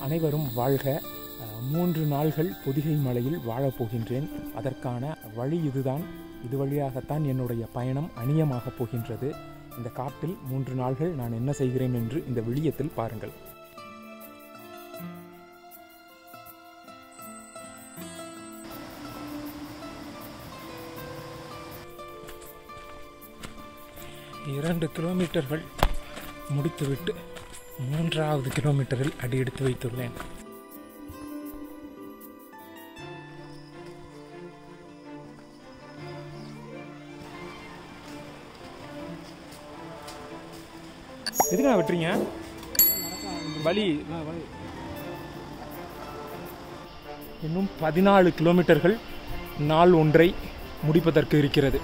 அனைவரும் வாழ்க. 3 நாள்கள் பொதிகை மலையில் வாழப்போகின்றேன். அதற்கான வழி இதுதான். இது வழியாகத்தான் என்னுடைய பயணம் அணியமாக போகின்றது. இந்த காட்டில் 3 நாள்கள் நான் என்ன செய்கிறேன் என்று இந்த விளியத்தில் பாருங்கள். இரண்டு கிலோமீட்டர்கள் முடித்துவிட்டு 3வது கிலோமீட்டரில் அடி எடுத்து வைத்துள்ளேன். எதுக்கு நான் வெட்டுறீங்க? வலி. இன்னும் 14 கிலோமீட்டர்கள் நாள் ஒன்றை முடிப்பதற்கு இருக்கிறது.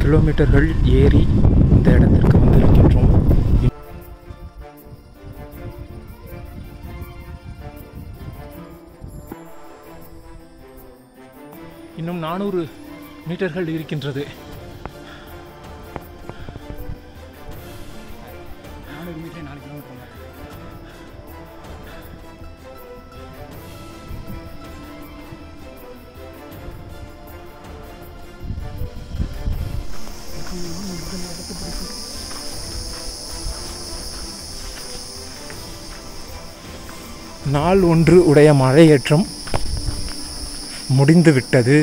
கிலோமீட்டர்கள் ஏறி இந்த இடத்திற்கு வந்திருக்கின்றோம். இன்னும் 400 மீட்டர்கள் இருக்கின்றது. நாள் ஒன்று உடைய மலையேற்றம் முடிந்துவிட்டது.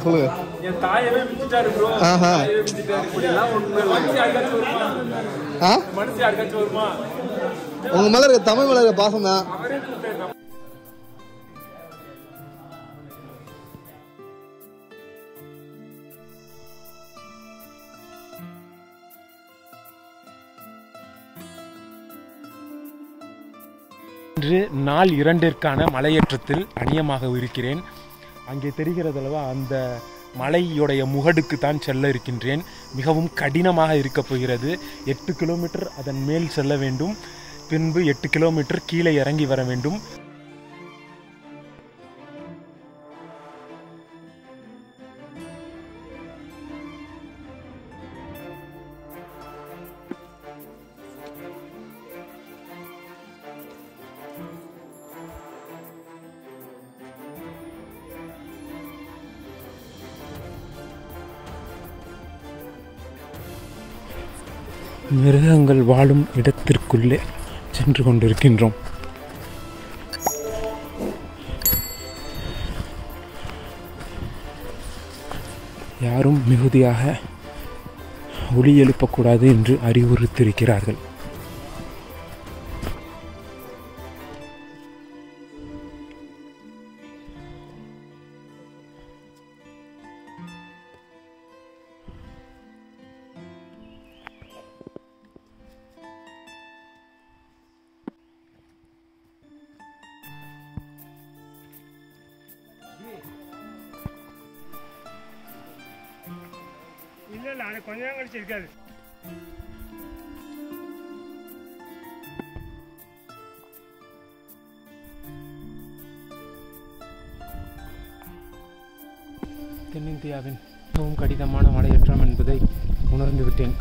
சொல்லுங்க. என் தாயவே விட்டுட்டாரு ப்ரோ. உங்க மேல இருக்க தமிழ் மேல இருக்க பாசம் தான். இன்று நாள் 2ற்கான மலையேற்றத்தில் அணியமாக இருக்கிறேன். அங்கே தெரிகிறதல்லவா, அந்த மலையுடைய முகடுக்கு தான் செல்ல இருக்கின்றேன். மிகவும் கடினமாக இருக்கப் போகிறது. 8 கிலோமீட்டர் அதன் மேல் செல்ல வேண்டும். பின்பு 8 கிலோமீட்டர் கீழே இறங்கி வர வேண்டும். மிருகங்கள் வாழும் இடத்திற்குள்ளே சென்று கொண்டிருக்கின்றோம். யாரும் மிகுதியாக ஒலி எழுப்பக்கூடாது என்று அறிவுறுத்தியிருக்கிறார்கள். அது கொஞ்ச நேரம் கழிச்சு இருக்காது. தென்னிந்தியாவின் மிகவும் கடினமான மலையேற்றம் என்பதை உணர்ந்து விட்டேன்.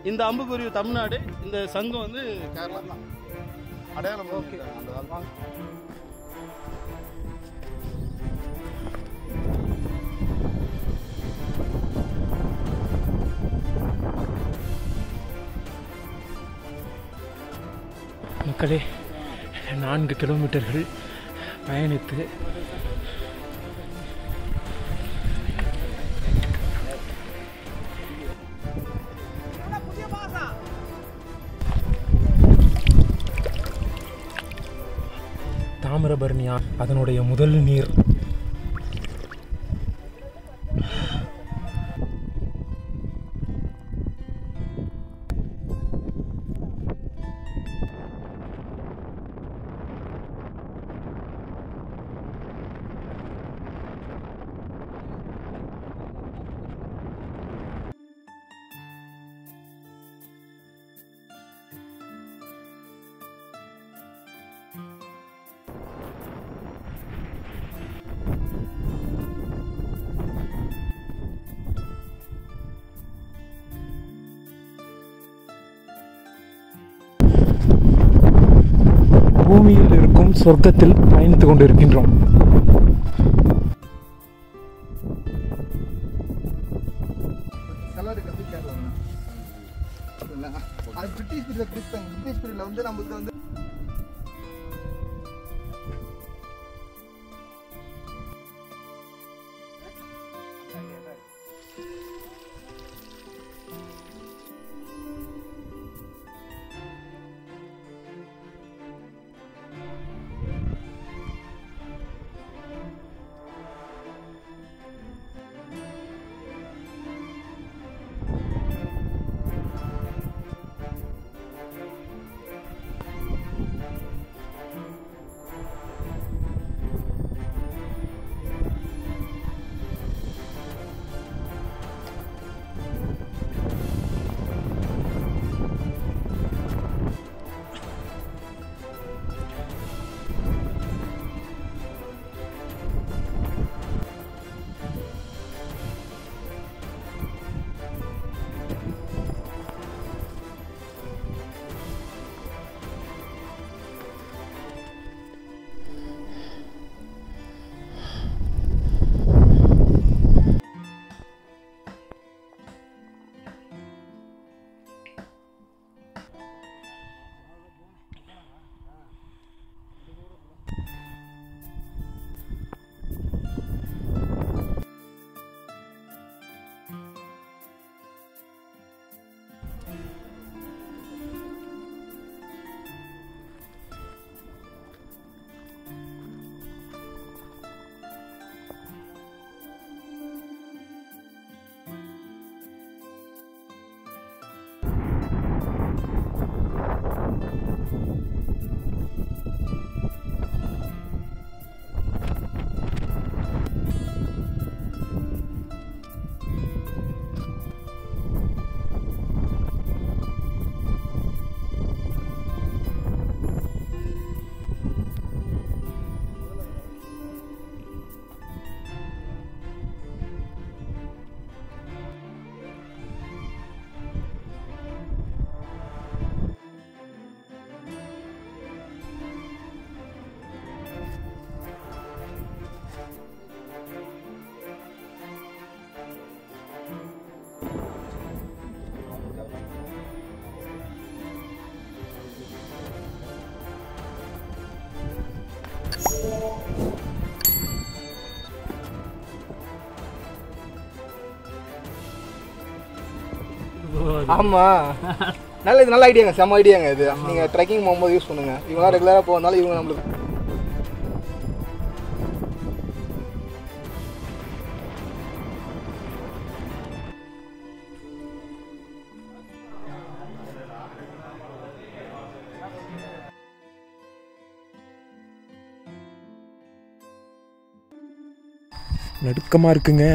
இந்த அம்புக்குருவி தமிழ்நாடு, இந்த சங்கம் வந்து கேரளா தான் அடையாளம். ஓகே, மக்களே, 4 கிலோமீட்டர்கள் பயணித்து தாமிரபரணியா அதனுடைய முதல் நீர். பூமியில் இருக்கும் சொர்க்கத்தில் பயணித்துக் கொண்டிருக்கின்றோம். பிரிட்டிஷ் பீரியட்ல வந்து நம்மளுக்கு வந்து ஆமாம், நல்ல ஐடியாங்க, செம்ம ஐடியாங்க இது. நீங்கள் ட்ரெக்கிங் போகும்போது யூஸ் பண்ணுங்கள். இவங்களாம் ரெகுலராக போகிறதுனால இவங்க நம்மளுக்கு நடுக்கமாக இருக்குங்க.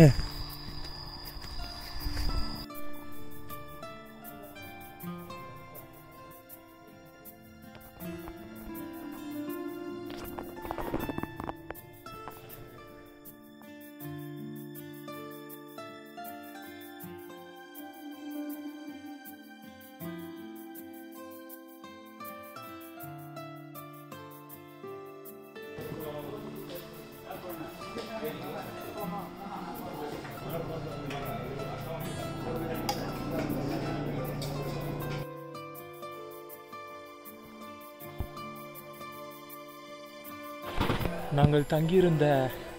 நாங்கள் தங்கியிருந்த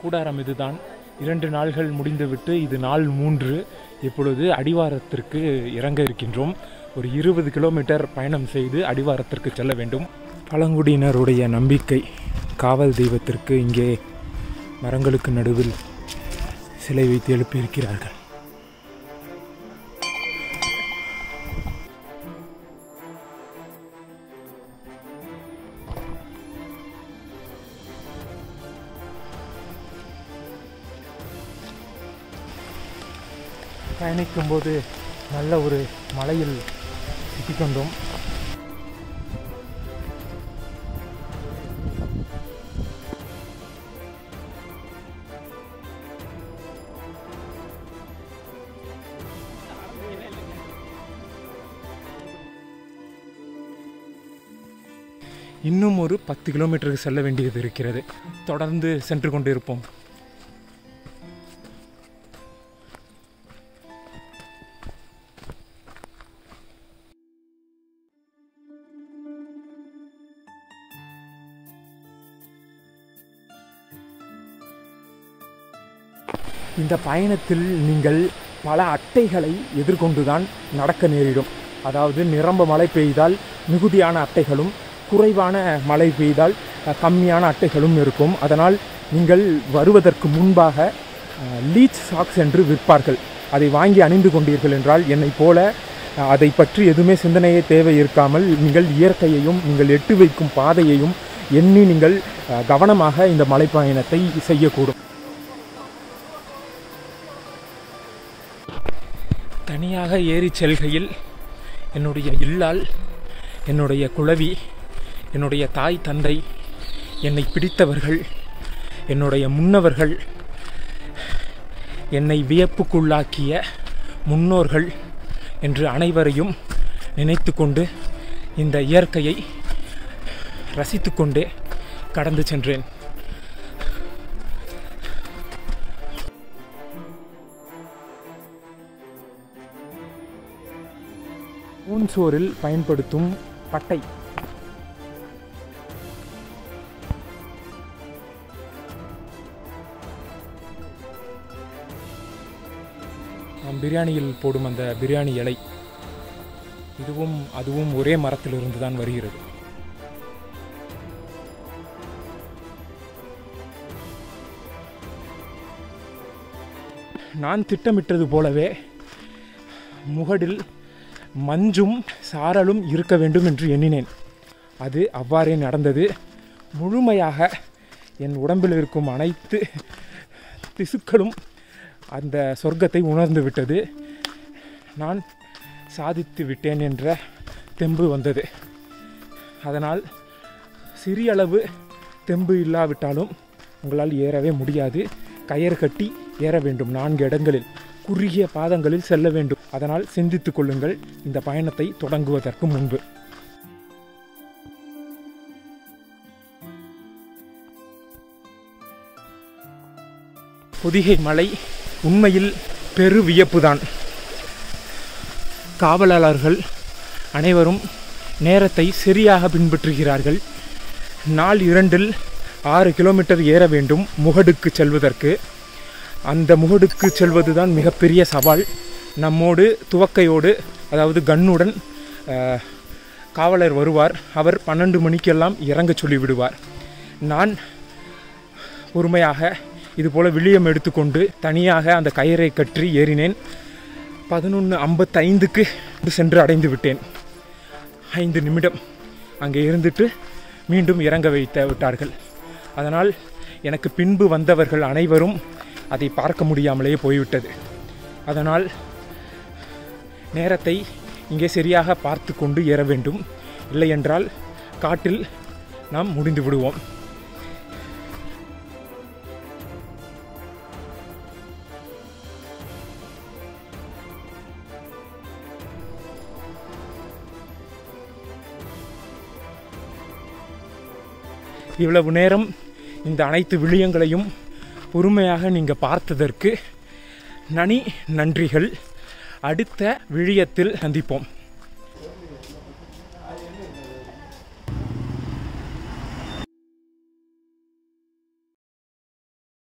கூடாரம் இதுதான். 2 நாள்கள் முடிந்துவிட்டு இது நாள் 3. இப்பொழுது அடிவாரத்திற்கு இறங்க இருக்கின்றோம். ஒரு 20 கிலோமீட்டர் பயணம் செய்து அடிவாரத்திற்கு செல்ல வேண்டும். பழங்குடியினருடைய நம்பிக்கை, காவல் தெய்வத்திற்கு இங்கே மரங்களுக்கு நடுவில் சிலை வைத்து எழுப்பியிருக்கிறார்கள். பயணிக்கும்போது நல்ல ஒரு மலையில் சிக்கிக்கொண்டோம். இன்னும் ஒரு 10 கிலோமீட்டருக்கு செல்ல வேண்டியது இருக்கிறது. தொடர்ந்து சென்று கொண்டிருப்போம். இந்த பயணத்தில் நீங்கள் பல அட்டைகளை எதிர்கொண்டுதான் நடக்க நேரிடும். அதாவது நிரம்ப மழை பெய்தால் மிகுதியான அட்டைகளும், குறைவான மழை பெய்தால் கம்மியான அட்டைகளும் இருக்கும். அதனால் நீங்கள் வருவதற்கு முன்பாக லீச் சாக்ஸ் என்று விற்பார்கள். அதை வாங்கி அணிந்து கொண்டீர்கள் என்றால் என்னை போல அதை பற்றி எதுவுமே சிந்தனையே தேவை இருக்காமல் நீங்கள் இயற்கையையும் நீங்கள் எட்டு வைக்கும் பாதையையும் எண்ணி நீங்கள் கவனமாக இந்த மலைப்பயணத்தை செய்யக்கூடும். தனியாக ஏறி செல்கையில் என்னுடைய இல்லால், என்னுடைய குழவி, என்னுடைய தாய் தந்தை, என்னை பிடித்தவர்கள், என்னுடைய முன்னவர்கள், என்னை வியப்புக்குள்ளாக்கிய முன்னோர்கள் என்று அனைவரையும் நினைத்து கொண்டு இந்த இயற்கையை ரசித்து கொண்டே கடந்து சென்றேன். ஊன்சோரில் பயன்படுத்தும் பட்டை. நாம் பிரியாணியில் போடும் அந்த பிரியாணி இலை, இதுவும் அதுவும் ஒரே மரத்திலிருந்து தான் வருகிறது. நான் திட்டமிட்டது போலவே முகடில் மஞ்சும் சாரலும் இருக்க வேண்டும் என்று எண்ணினேன். அது அவ்வாறே நடந்தது. முழுமையாக என் உடம்பில் இருக்கும் அனைத்து திசுக்களும் அந்த சொர்க்கத்தை உணர்ந்து விட்டது. நான் சாதித்து விட்டேன் என்ற தெம்பு வந்தது. அதனால் சிறியளவு தெம்பு இல்லாவிட்டாலும் உங்களால் ஏறவே முடியாது. கயிறு கட்டி ஏற வேண்டும். 4 இடங்களில் குறுகிய பாதங்களில் செல்ல வேண்டும். அதனால் சிந்தித்துக் கொள்ளுங்கள் இந்த பயணத்தை தொடங்குவதற்கு முன்பு. பொதிகை மலை உண்மையில் பெரு வியப்புதான். காவலாளர்கள் அனைவரும் நேரத்தை சரியாக பின்பற்றுகிறார்கள். நாள் 2இல் 6 கிலோமீட்டர் ஏற வேண்டும் முகடுக்கு செல்வதற்கு. அந்த முகடுக்கு செல்வதுதான் மிகப்பெரிய சவால். நம்மோடு துவக்கையோடு அதாவது கன்னுடன் காவலர் வருவார். அவர் 12 மணிக்கெல்லாம் இறங்க சொல்லிவிடுவார். நான் பொறுமையாக இதுபோல் வில்லியம் எடுத்துக்கொண்டு தனியாக அந்த கயிறை கற்றி ஏறினேன். 11:55க்கு சென்று அடைந்து விட்டேன். 5 நிமிடம் அங்கே இருந்துட்டு மீண்டும் இறங்க விட்டார்கள். அதனால் எனக்கு பின்பு வந்தவர்கள் அனைவரும் அதை பார்க்க முடியாமலேயே போய்விட்டது. அதனால் நேரத்தை இங்கே சரியாக பார்த்து கொண்டு ஏற வேண்டும். இல்லை என்றால் காட்டில் நாம் முடிந்து விடுவோம். இவ்வளவு நேரம் இந்த அனைத்து விளியங்களையும் பொறுமையாக நீங்கள் பார்த்ததற்கு நன்றிகள். அடுத்த விழியத்தில் சந்திப்போம்.